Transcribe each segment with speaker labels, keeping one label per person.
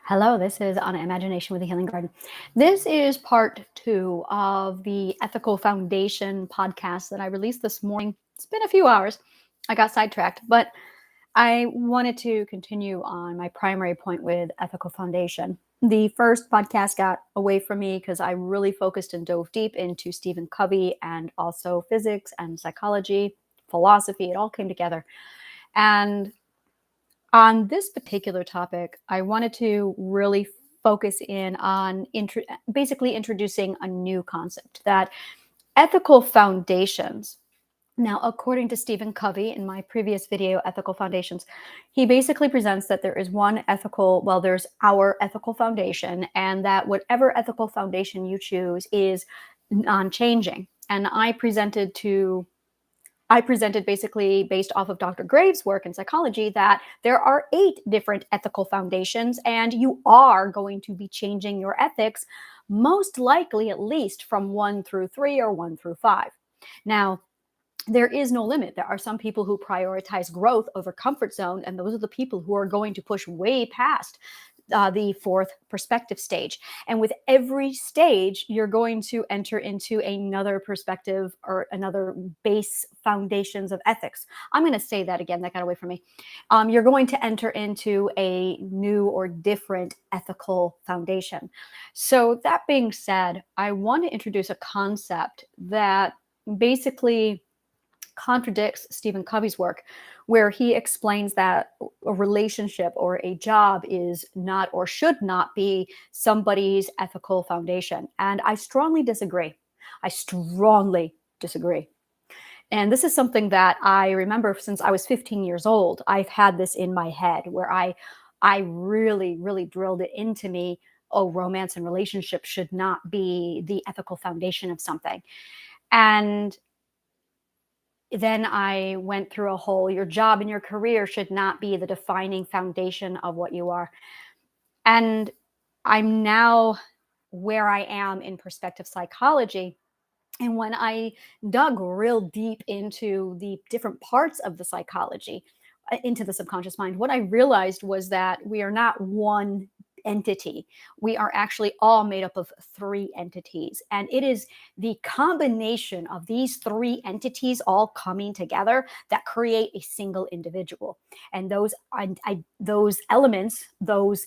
Speaker 1: Hello, this is Anna Imagination with the Healing Garden. This is part two of the Ethical Foundation podcast that I released this morning. It's been a few hours. I got sidetracked, but I wanted to continue on my primary point with Ethical Foundation. The first podcast got away from me because I really focused and dove deep into Stephen Covey and also physics and psychology, philosophy. It all came together. And on this particular topic, I wanted to really focus in on basically introducing a new concept that ethical foundations. Now, according to Stephen Covey in my previous video, Ethical Foundations, he basically presents that there is there's our ethical foundation, and that whatever ethical foundation you choose is non-changing. And I presented basically based off of Dr. Graves' work in psychology that there are 8 different ethical foundations, and you are going to be changing your ethics, most likely at least from 1 through 3 or 1 through 5. Now, there is no limit. There are some people who prioritize growth over comfort zone, and those are the people who are going to push way past the 4th perspective stage. And with every stage, you're going to enter into another perspective or another base foundations of ethics. I'm going to say that again. That got away from me. You're going to enter into a new or different ethical foundation. So that being said, I want to introduce a concept that basically contradicts Stephen Covey's work, where he explains that a relationship or a job is not or should not be somebody's ethical foundation. And I strongly disagree. I strongly disagree. And this is something that I remember since I was 15 years old. I've had this in my head where I really, really drilled it into me. Oh, romance and relationship should not be the ethical foundation of something. And then I went through a whole, your job and your career should not be the defining foundation of what you are. And I'm now where I am in perspective psychology. And when I dug real deep into the different parts of the psychology, into the subconscious mind, what I realized was that we are not one entity. We are actually all made up of 3 entities. And it is the combination of these 3 entities all coming together that create a single individual. And those elements, those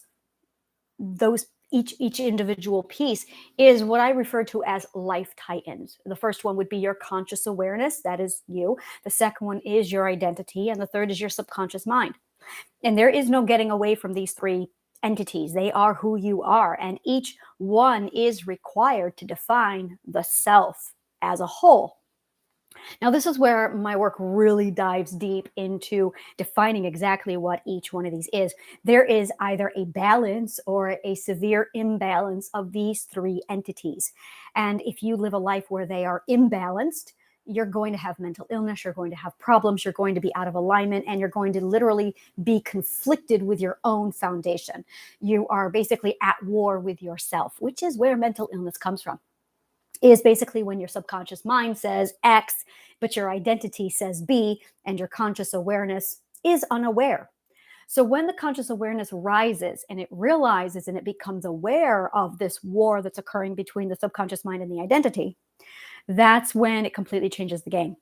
Speaker 1: each individual piece is what I refer to as life titans. The first one would be your conscious awareness, that is you. The second one is your identity, and the third is your subconscious mind. And there is no getting away from these 3 entities. They are who you are, and each one is required to define the self as a whole. Now, this is where my work really dives deep into defining exactly what each one of these is. There is either a balance or a severe imbalance of these 3 entities. And if you live a life where they are imbalanced, you're going to have mental illness, you're going to have problems, you're going to be out of alignment, and you're going to literally be conflicted with your own foundation. You are basically at war with yourself, which is where mental illness comes from. Is basically when your subconscious mind says X, but your identity says B, and your conscious awareness is unaware. So when the conscious awareness rises and it realizes and it becomes aware of this war that's occurring between the subconscious mind and the identity, that's when it completely changes the game.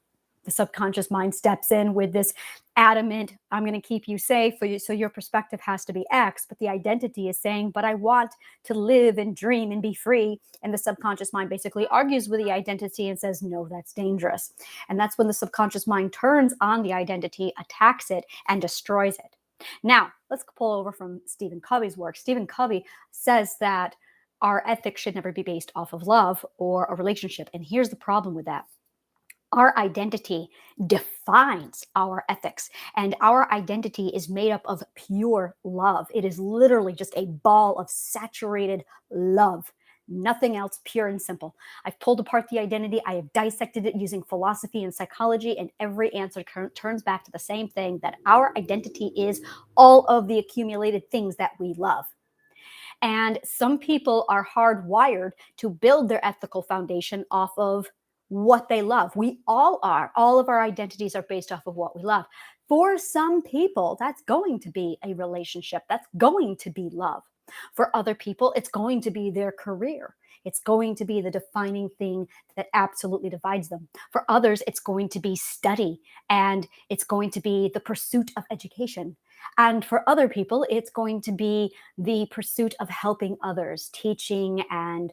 Speaker 1: The subconscious mind steps in with this adamant, I'm going to keep you safe, so your perspective has to be X, but the identity is saying, but I want to live and dream and be free. And the subconscious mind basically argues with the identity and says, no, that's dangerous. And that's when the subconscious mind turns on the identity, attacks it, and destroys it. Now, let's pull over from Stephen Covey's work. Stephen Covey says that our ethics should never be based off of love or a relationship. And here's the problem with that. Our identity defines our ethics, and our identity is made up of pure love. It is literally just a ball of saturated love. Nothing else, pure and simple. I've pulled apart the identity. I have dissected it using philosophy and psychology, and every answer turns back to the same thing, that our identity is all of the accumulated things that we love. And some people are hardwired to build their ethical foundation off of what they love. We all are. All of our identities are based off of what we love. For some people, that's going to be a relationship. That's going to be love. For other people, it's going to be their career. It's going to be the defining thing that absolutely divides them. For others, it's going to be study, and it's going to be the pursuit of education. And for other people, it's going to be the pursuit of helping others, teaching, and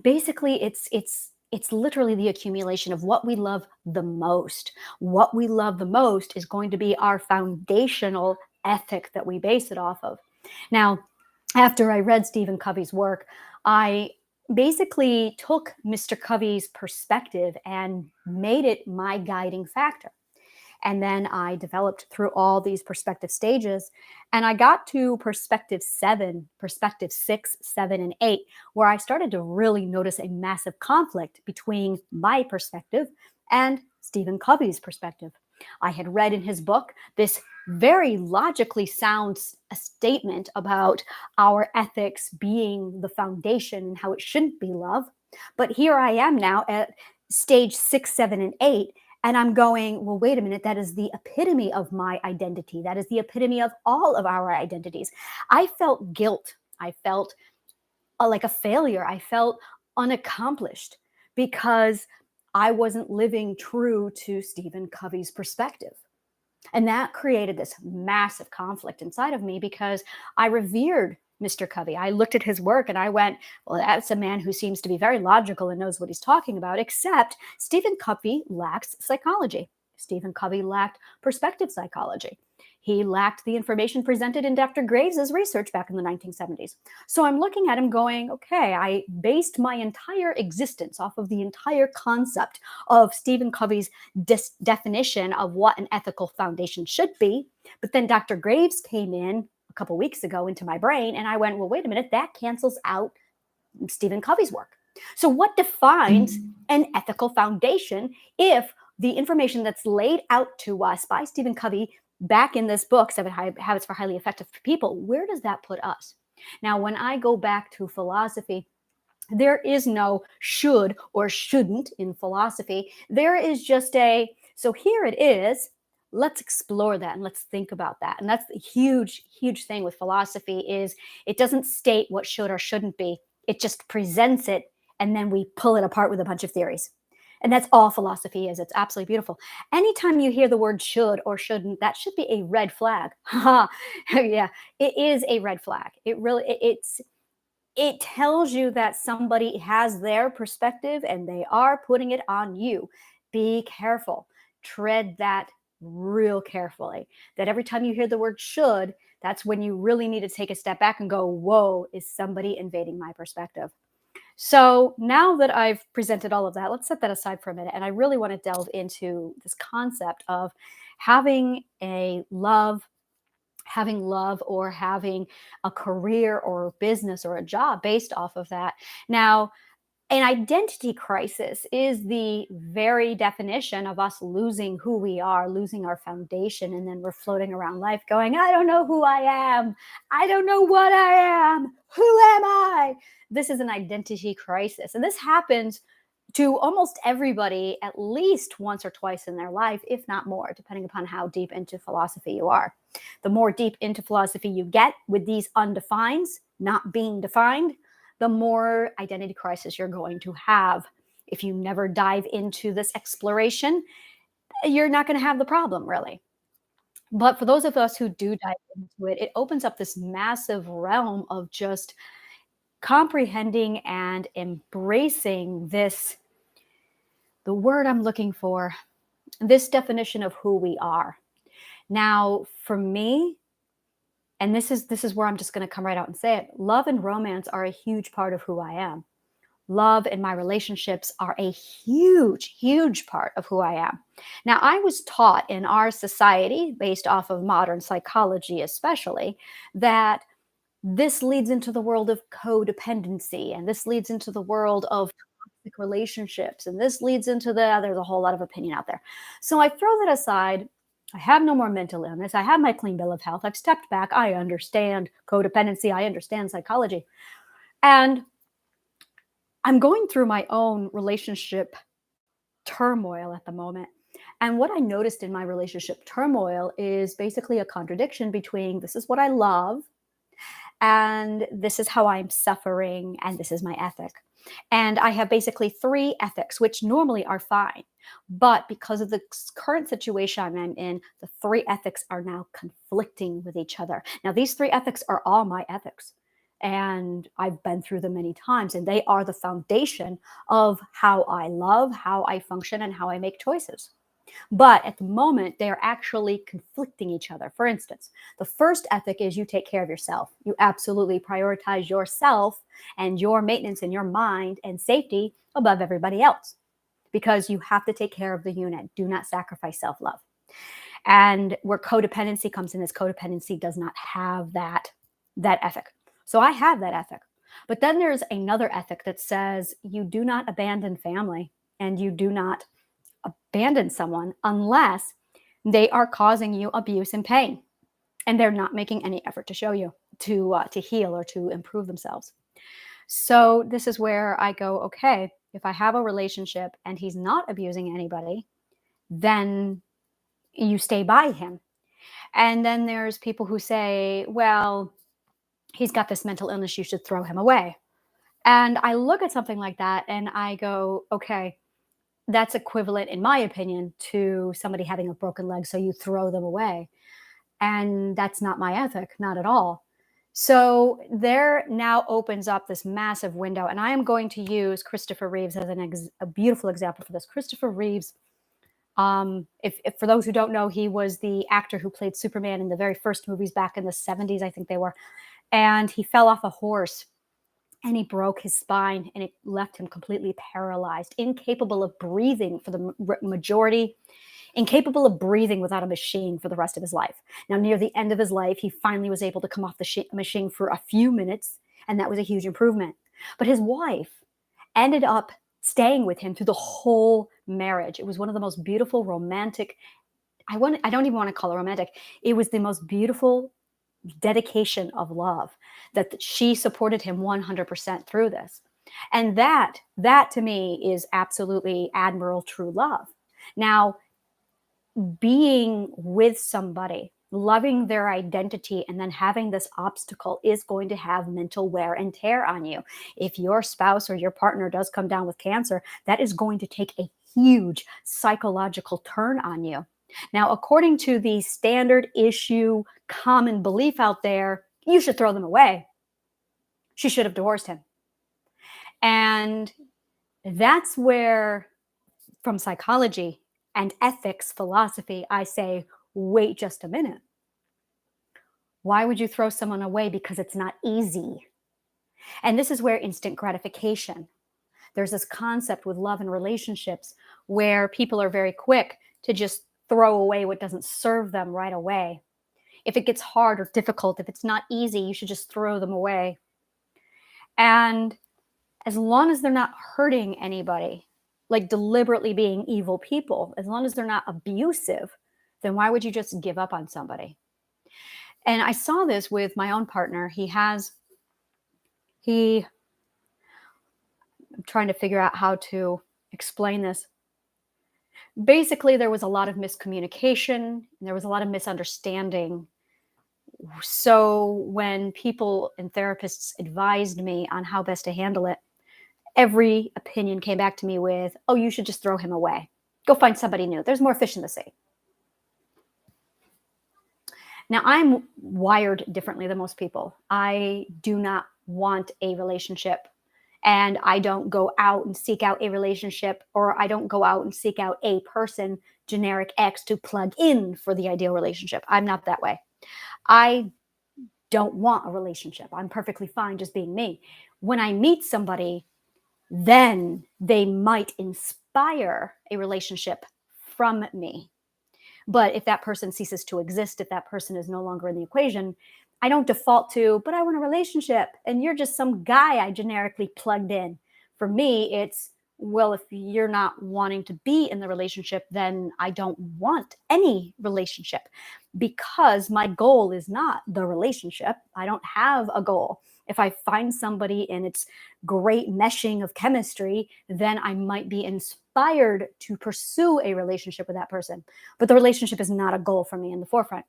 Speaker 1: basically it's literally the accumulation of what we love the most. What we love the most is going to be our foundational ethic that we base it off of. Now, after I read Stephen Covey's work, I basically took Mr. Covey's perspective and made it my guiding factor. And then I developed through all these perspective stages. And I got to perspective seven, perspective six, seven, and eight, where I started to really notice a massive conflict between my perspective and Stephen Covey's perspective. I had read in his book this very logically sound a statement about our ethics being the foundation and how it shouldn't be love. But here I am now at stage six, seven, and eight, and I'm going, well, wait a minute, that is the epitome of my identity. That is the epitome of all of our identities. I felt guilt. I felt like a failure. I felt unaccomplished because I wasn't living true to Stephen Covey's perspective. And that created this massive conflict inside of me because I revered Mr. Covey. I looked at his work and I went, well, that's a man who seems to be very logical and knows what he's talking about, except Stephen Covey lacks psychology. Stephen Covey lacked perspective psychology. He lacked the information presented in Dr. Graves's research back in the 1970s. So I'm looking at him going, okay, I based my entire existence off of the entire concept of Stephen Covey's definition of what an ethical foundation should be. But then Dr. Graves came in a couple weeks ago into my brain, and I went, well, wait a minute, that cancels out Stephen Covey's work. So what defines an ethical foundation if the information that's laid out to us by Stephen Covey back in this book, Seven Habits for Highly Effective People, where does that put us? Now, when I go back to philosophy, there is no should or shouldn't in philosophy. There is just a, so here it is. Let's explore that and let's think about that. And that's the huge, huge thing with philosophy is it doesn't state what should or shouldn't be. It just presents it and then we pull it apart with a bunch of theories. And that's all philosophy is. It's absolutely beautiful. Anytime you hear the word should or shouldn't, that should be a red flag. Yeah, it is a red flag. It really, it tells you that somebody has their perspective and they are putting it on you. Be careful. Tread that real carefully. That every time you hear the word should, that's when you really need to take a step back and go, whoa, is somebody invading my perspective? So now that I've presented all of that, let's set that aside for a minute. And I really want to delve into this concept of having a love, having love, or having a career or a business or a job based off of that. Now, an identity crisis is the very definition of us losing who we are, losing our foundation, and then we're floating around life going, I don't know who I am. I don't know what I am. Who am I? This is an identity crisis. And this happens to almost everybody at least once or twice in their life, if not more, depending upon how deep into philosophy you are. The more deep into philosophy you get with these undefines, not being defined, the more identity crisis you're going to have. If you never dive into this exploration, you're not going to have the problem, really. But for those of us who do dive into it, it opens up this massive realm of just comprehending and embracing this, the word I'm looking for, this definition of who we are. Now, for me, and this is where I'm just going to come right out and say it, love and romance are a huge part of who I am. Love and my relationships are a huge, huge part of who I am. Now, I was taught in our society, based off of modern psychology especially, that this leads into the world of codependency, and this leads into the world of toxic relationships, and this leads into there's a whole lot of opinion out there. So I throw that aside. I have no more mental illness. I have my clean bill of health. I've stepped back. I understand codependency. I understand psychology. And I'm going through my own relationship turmoil at the moment. And what I noticed in my relationship turmoil is basically a contradiction between this is what I love and this is how I'm suffering, and this is my ethic. And I have basically three ethics, which normally are fine. But because of the current situation I'm in, the three ethics are now conflicting with each other. Now, these three ethics are all my ethics. And I've been through them many times, and they are the foundation of how I love, how I function, and how I make choices. But at the moment, they are actually conflicting each other. For instance, the first ethic is you take care of yourself. You absolutely prioritize yourself and your maintenance in your mind and safety above everybody else because you have to take care of the unit. Do not sacrifice self love. And where codependency comes in is codependency does not have that ethic. So I have that ethic. But then there's another ethic that says you do not abandon family and you do not abandon someone unless they are causing you abuse and pain and they're not making any effort to show you to heal or to improve themselves. So this is where I go, okay, if I have a relationship and he's not abusing anybody, then you stay by him. And then there's people who say, well, he's got this mental illness, you should throw him away. And I look at something like that and I go, okay, that's equivalent, in my opinion, to somebody having a broken leg, so you throw them away. And that's not my ethic, not at all. So there now opens up this massive window, and I am going to use Christopher Reeves as a beautiful example for this. Christopher Reeves, if for those who don't know, he was the actor who played Superman in the very first movies back in the 70s, I think they were, and he fell off a horse and he broke his spine and it left him completely paralyzed, incapable of breathing for the majority, incapable of breathing without a machine for the rest of his life. Now, near the end of his life, he finally was able to come off the machine for a few minutes, and that was a huge improvement. But his wife ended up staying with him through the whole marriage. It was one of the most beautiful, romantic. I don't even want to call it romantic. It was the most beautiful dedication of love that she supported him 100% through this. And that to me is absolutely admirable true love. Now, being with somebody, loving their identity, and then having this obstacle is going to have mental wear and tear on you. If your spouse or your partner does come down with cancer, that is going to take a huge psychological turn on you. Now, according to the standard issue common belief out there, you should throw them away. She should have divorced him. And that's where, from psychology and ethics philosophy, I say, wait just a minute. Why would you throw someone away? Because it's not easy. And this is where instant gratification. There's this concept with love and relationships where people are very quick to just throw away what doesn't serve them right away. If it gets hard or difficult, if it's not easy, you should just throw them away. And as long as they're not hurting anybody, like deliberately being evil people, as long as they're not abusive, then why would you just give up on somebody? And I saw this with my own partner. I'm trying to figure out how to explain this. Basically, there was a lot of miscommunication and there was a lot of misunderstanding. So when people and therapists advised me on how best to handle it, every opinion came back to me with, oh, you should just throw him away. Go find somebody new. There's more fish in the sea. Now, I'm wired differently than most people. I do not want a relationship, and I don't go out and seek out a relationship, or I don't go out and seek out a person, generic X, to plug in for the ideal relationship. I'm not that way. I don't want a relationship. I'm perfectly fine just being me. When I meet somebody, then they might inspire a relationship from me. But if that person ceases to exist, if that person is no longer in the equation, I don't default to, but I want a relationship and you're just some guy I generically plugged in. For me, it's, well, if you're not wanting to be in the relationship, then I don't want any relationship because my goal is not the relationship. I don't have a goal. If I find somebody and it's great meshing of chemistry, then I might be inspired to pursue a relationship with that person. But the relationship is not a goal for me in the forefront.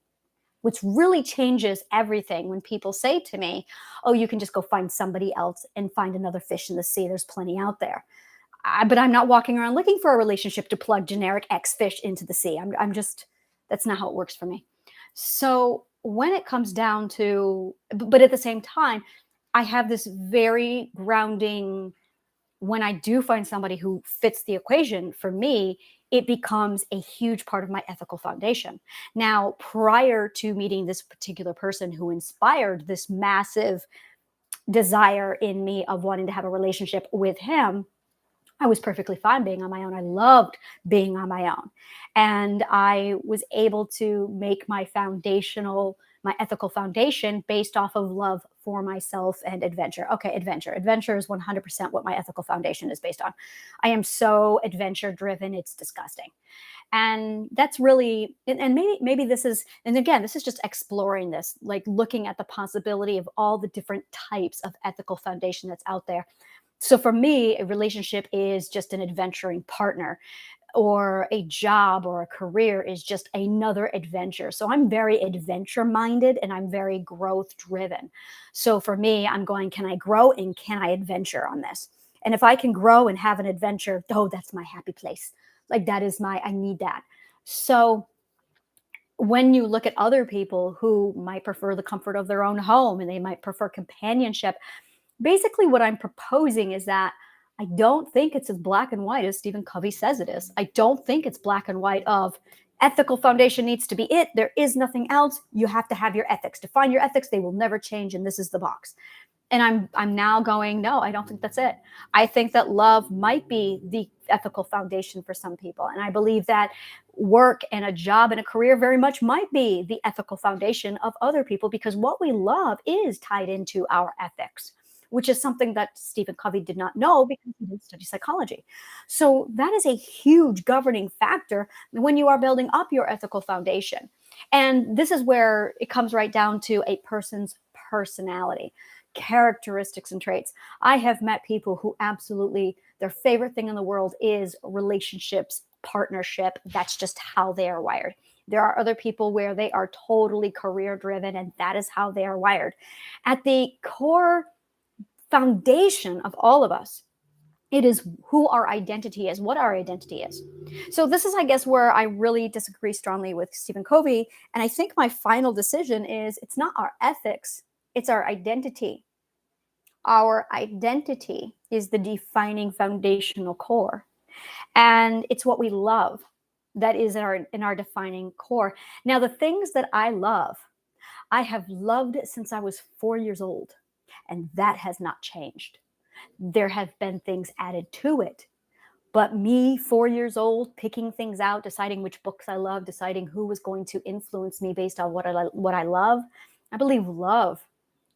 Speaker 1: Which really changes everything when people say to me, "Oh, you can just go find somebody else and find another fish in the sea. There's plenty out there." But I'm not walking around looking for a relationship to plug generic X fish into the sea. I'm just, that's not how it works for me. So when it comes down to, but at the same time, I have this very grounding, when I do find somebody who fits the equation for me, it becomes a huge part of my ethical foundation. Now, prior to meeting this particular person who inspired this massive desire in me of wanting to have a relationship with him, I was perfectly fine being on my own. I loved being on my own. And I was able to make my ethical foundation based off of love for myself and adventure. Okay, adventure. Adventure is 100% what my ethical foundation is based on. I am so adventure driven, it's disgusting. And that's really, and maybe this is, and again, this is just exploring this, like looking at the possibility of all the different types of ethical foundation that's out there. So for me, a relationship is just an adventuring partner, or a job or a career is just another adventure. So I'm very adventure minded and I'm very growth driven. So for me, I'm going, can I grow and can I adventure on this? And if I can grow and have an adventure, oh, that's my happy place. Like that is my, I need that. So when you look at other people who might prefer the comfort of their own home and they might prefer companionship, basically what I'm proposing is that I don't think it's as black and white as Stephen Covey says it is. I don't think it's black and white of ethical foundation needs to be it. There is nothing else. You have to have your ethics. Define your ethics. They will never change. And this is the box. And I'm now going, no, I don't think that's it. I think that love might be the ethical foundation for some people. And I believe that work and a job and a career very much might be the ethical foundation of other people, because what we love is tied into our ethics, which is something that Stephen Covey did not know because he didn't study psychology. So that is a huge governing factor when you are building up your ethical foundation. And this is where it comes right down to a person's personality, characteristics, and traits. I have met people who absolutely, their favorite thing in the world is relationships, partnership. That's just how they are wired. There are other people where they are totally career driven, and that is how they are wired. At the core foundation of all of us, it is who our identity is, what our identity is. So this is, I guess, where I really disagree strongly with Stephen Covey. And I think my final decision is it's not our ethics, it's our identity. Our identity is the defining foundational core. And it's what we love that is in our defining core. Now, the things that I love, I have loved since I was 4 years old. And that has not changed. There have been things added to it. But me, 4 years old, picking things out, deciding which books I love, deciding who was going to influence me based on what I love, I believe love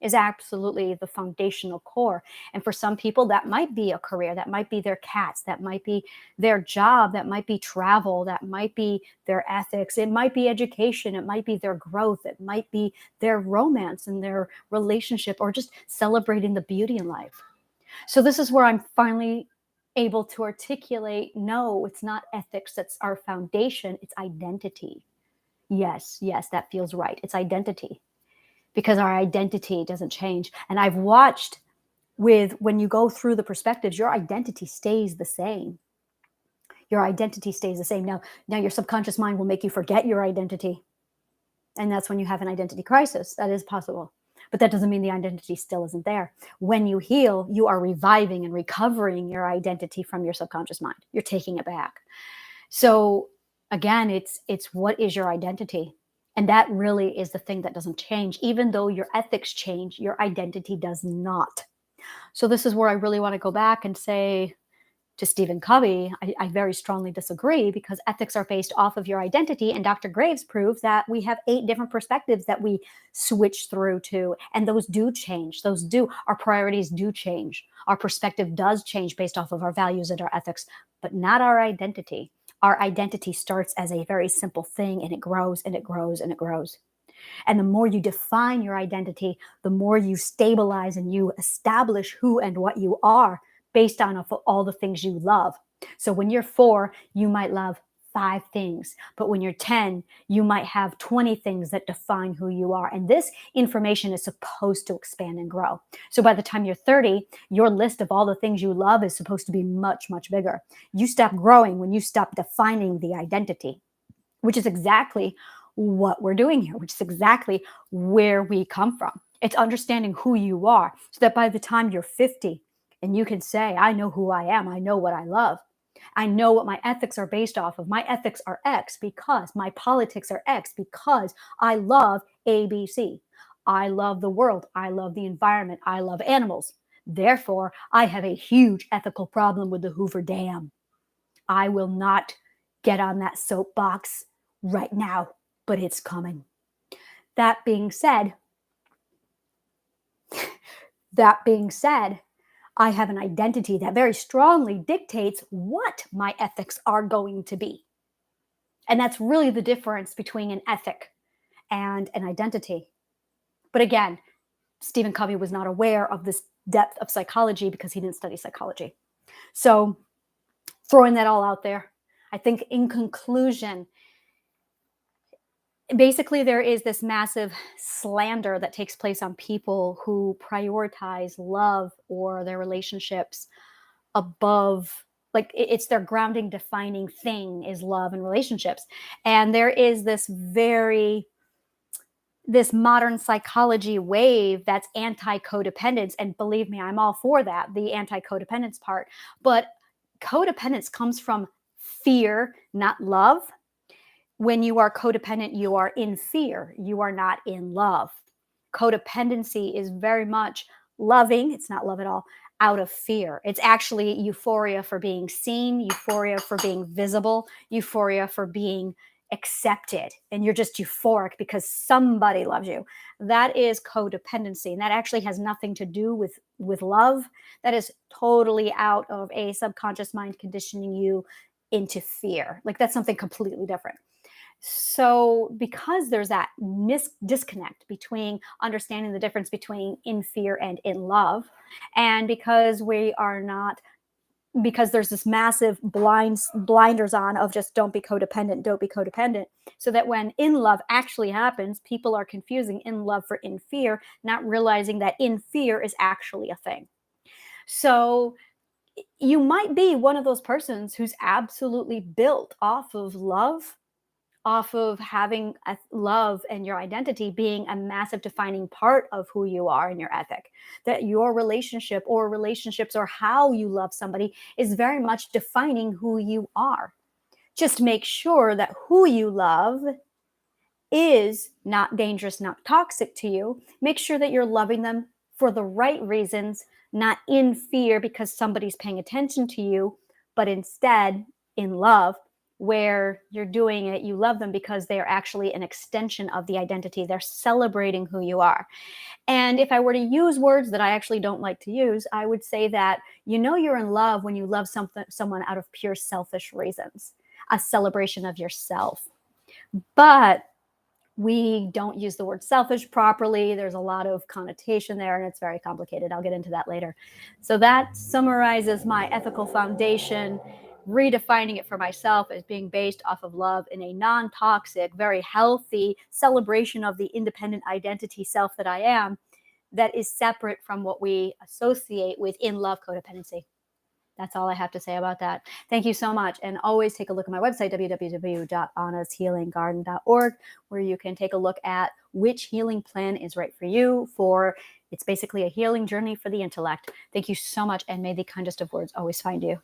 Speaker 1: is absolutely the foundational core. And for some people, that might be a career, that might be their cats, that might be their job, that might be travel, that might be their ethics, it might be education, it might be their growth, it might be their romance and their relationship, or just celebrating the beauty in life. So this is where I'm finally able to articulate, no, it's not ethics that's our foundation, it's identity. Yes, yes, that feels right. It's identity, because our identity doesn't change. And I've watched with, when you go through the perspectives, your identity stays the same. Your identity stays the same. Now your subconscious mind will make you forget your identity. And that's when you have an identity crisis. That is possible. But that doesn't mean the identity still isn't there. When you heal, you are reviving and recovering your identity from your subconscious mind. You're taking it back. So again, it's what is your identity? And that really is the thing that doesn't change. Even though your ethics change, your identity does not. So this is where I really want to go back and say to Stephen Covey, I very strongly disagree, because ethics are based off of your identity. And Dr. Graves proves that we have 8 different perspectives that we switch through to. And those do change. Our priorities do change. Our perspective does change based off of our values and our ethics, but not our identity. Our identity starts as a very simple thing, and it grows and it grows and it grows. And the more you define your identity, the more you stabilize and you establish who and what you are based on all the things you love. So when you're 4, you might love 5 things. But when you're 10, you might have 20 things that define who you are. And this information is supposed to expand and grow. So by the time you're 30, your list of all the things you love is supposed to be much, much bigger. You stop growing when you stop defining the identity, which is exactly what we're doing here, which is exactly where we come from. It's understanding who you are so that by the time you're 50 and you can say, I know who I am, I know what I love. I know what my ethics are based off of. My ethics are X because my politics are X because I love ABC. I love the world. I love the environment. I love animals. Therefore, I have a huge ethical problem with the Hoover Dam. I will not get on that soapbox right now, but it's coming. That being said, that being said, I have an identity that very strongly dictates what my ethics are going to be. And that's really the difference between an ethic and an identity. But again, Stephen Covey was not aware of this depth of psychology because he didn't study psychology. So, throwing that all out there, I think in conclusion, basically there is this massive slander that takes place on people who prioritize love or their relationships above, like it's their grounding defining thing is love and relationships. And there is this modern psychology wave that's anti-codependence, and believe me, I'm all for that, the anti-codependence part. But codependence comes from fear, not love. When you are codependent, you are in fear. You are not in love. Codependency is very much loving. It's not love at all, out of fear. It's actually euphoria for being seen, euphoria for being visible, euphoria for being accepted. And you're just euphoric because somebody loves you. That is codependency. And that actually has nothing to do with love. That is totally out of a subconscious mind conditioning you into fear. Like that's something completely different. So, because there's that disconnect between understanding the difference between in fear and in love, and because we are not, because there's this massive blinders on of just don't be codependent, don't be codependent, so that when in love actually happens, people are confusing in love for in fear, not realizing that in fear is actually a thing. So, you might be one of those persons who's absolutely built off of love, off of having a love and your identity being a massive defining part of who you are and your ethic. That your relationship or relationships or how you love somebody is very much defining who you are. Just make sure that who you love is not dangerous, not toxic to you. Make sure that you're loving them for the right reasons, not in fear because somebody's paying attention to you, but instead in love, where you're doing it, you love them because they are actually an extension of the identity. They're celebrating who you are. And if I were to use words that I actually don't like to use, I would say that you know you're in love when you love someone out of pure selfish reasons, a celebration of yourself. But we don't use the word selfish properly. There's a lot of connotation there, and it's very complicated. I'll get into that later. So that summarizes my ethical foundation, redefining it for myself as being based off of love in a non-toxic, very healthy celebration of the independent identity self that I am, that is separate from what we associate with in love codependency. That's all I have to say about that. Thank you so much. And always take a look at my website, www.annashealinggarden.org, where you can take a look at which healing plan is right for you. It's basically a healing journey for the intellect. Thank you so much. And may the kindest of words always find you.